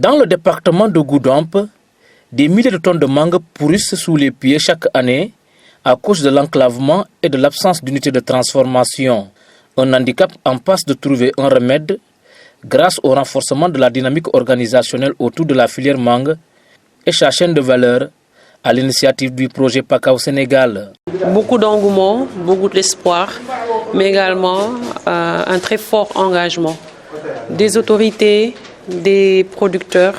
Dans le département de Goudomp, des milliers de tonnes de mangue pourrissent sous les pieds chaque année à cause de l'enclavement et de l'absence d'unité de transformation. Un handicap en passe de trouver un remède grâce au renforcement de la dynamique organisationnelle autour de la filière mangue et sa chaîne de valeur à l'initiative du projet PACA au Sénégal. Beaucoup d'engouement, beaucoup d'espoir, mais également un très fort engagement des autorités, des producteurs,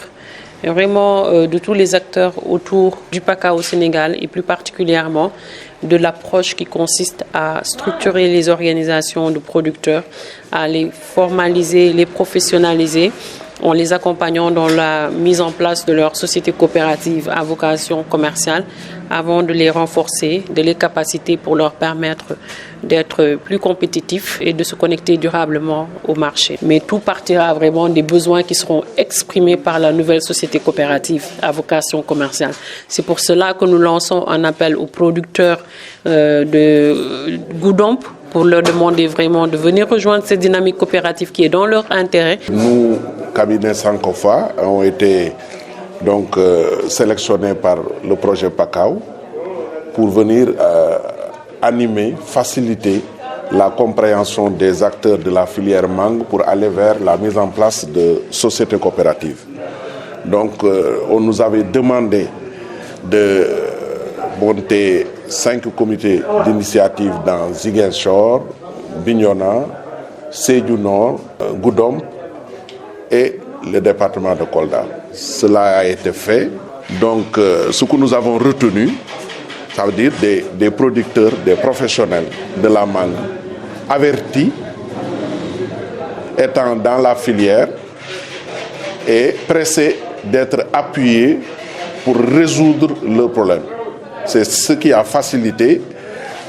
et vraiment de tous les acteurs autour du PACA au Sénégal et plus particulièrement de l'approche qui consiste à structurer les organisations de producteurs, à les formaliser, les professionnaliser, en les accompagnant dans la mise en place de leur société coopérative à vocation commerciale avant de les renforcer, de les capaciter pour leur permettre d'être plus compétitifs et de se connecter durablement au marché. Mais tout partira vraiment des besoins qui seront exprimés par la nouvelle société coopérative à vocation commerciale. C'est pour cela que nous lançons un appel aux producteurs de Goudomp pour leur demander vraiment de venir rejoindre cette dynamique coopérative qui est dans leur intérêt. Nous, cabinet Sankofa, ont été donc sélectionnés par le projet PACAO pour venir animer, faciliter la compréhension des acteurs de la filière mangue pour aller vers la mise en place de sociétés coopératives. Donc on nous avait demandé de monter 5 comités d'initiative dans Ziguinchor, Bignona, Sédhiou Nord, Goudomp et le département de Kolda. Cela a été fait. Donc ce que nous avons retenu, ça veut dire des producteurs, des professionnels de la mangue avertis, étant dans la filière et pressés d'être appuyés pour résoudre le problème. C'est ce qui a facilité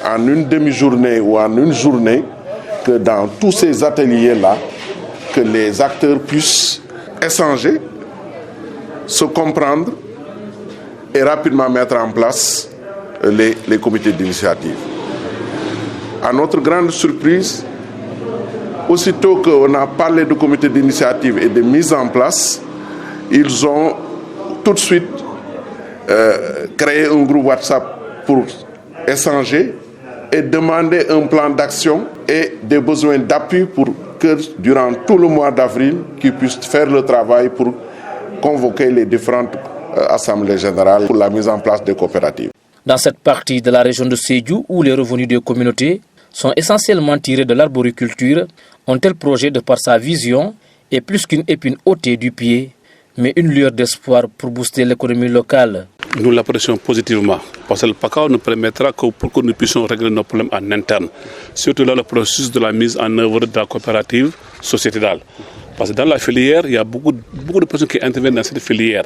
en une demi-journée ou en une journée que dans tous ces ateliers-là, que les acteurs puissent échanger, se comprendre et rapidement mettre en place les comités d'initiative. À notre grande surprise, aussitôt qu'on a parlé de comités d'initiative et de mise en place, ils ont tout de suite créé un groupe WhatsApp pour échanger et demander un plan d'action et des besoins d'appui pour que durant tout le mois d'avril, qu'ils puissent faire le travail pour convoquer les différentes assemblées générales pour la mise en place des coopératives. Dans cette partie de la région de Sédhiou, où les revenus des communautés sont essentiellement tirés de l'arboriculture, un tel projet, de par sa vision, est plus qu'une épine ôtée du pied, mais une lueur d'espoir pour booster l'économie locale. Nous l'apprécions positivement, parce que le PACA nous permettra pour que nous puissions régler nos problèmes en interne, surtout dans le processus de la mise en œuvre de la coopérative sociétale. Parce que dans la filière, il y a beaucoup de personnes qui interviennent dans cette filière.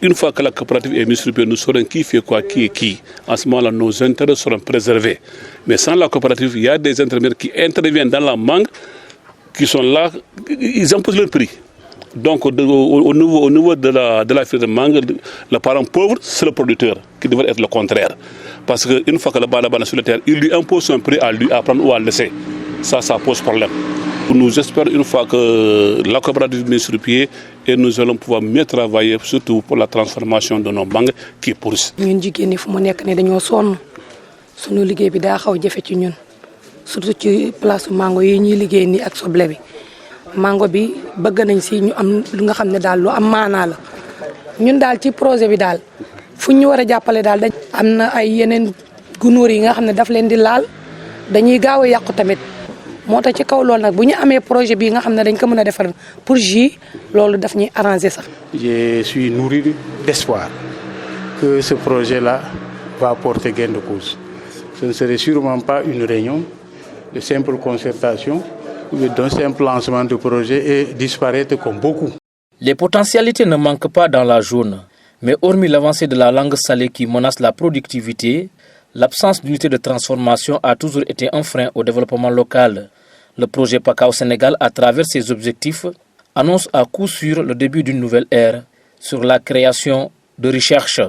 Une fois que la coopérative est mise sur pied, nous saurons qui fait quoi, qui est qui. En ce moment-là, nos intérêts seront préservés. Mais sans la coopérative, il y a des intermédiaires qui interviennent dans la mangue, qui sont là, ils imposent le prix. Donc au niveau de la filière de mangue, le parent pauvre, c'est le producteur, qui devrait être le contraire. Parce qu'une fois que le banane est sur la terre, il lui impose son prix à lui à prendre ou à laisser. Ça pose problème. Nous espérons une fois que la coopérative est mise sur pied et nous allons pouvoir mieux travailler, surtout pour la transformation de nos mangues qui pourrissent. Ñun jigéen ñi fu mu nekk ne dañoo sonn sunu liggéey bi daa xaw jafe ci ñun surtout ci place mango yi ñuy liggéey nii ak soble bi mango bi bëgg nañ si ñu am lu nga xam ne daal lu am maanaa la ñun daal ci projet bi daal fu ñu war a jàppale daal dañ am na ay yeneen gunóor yi nga xam ne daf leen di laal dañuy gaaw a yàqu tamit. moo tax ci kaw loolu nag bu ñu amee projet bi nga xam ne dañ ko mën a defar pour jus loolu daf ñuy arranger sax. Je suis nourri d'espoir que ce projet-là va porter gain de cause. Ce ne serait sûrement pas une réunion de simple concertation ou d'un simple lancement de projet et disparaître comme beaucoup. Les potentialités ne manquent pas dans la zone, mais hormis l'avancée de la langue salée qui menace la productivité, l'absence d'unité de transformation a toujours été un frein au développement local. Le projet PACA au Sénégal, à travers ses objectifs, annonce à coup sûr le début d'une nouvelle ère sur la création de recherche.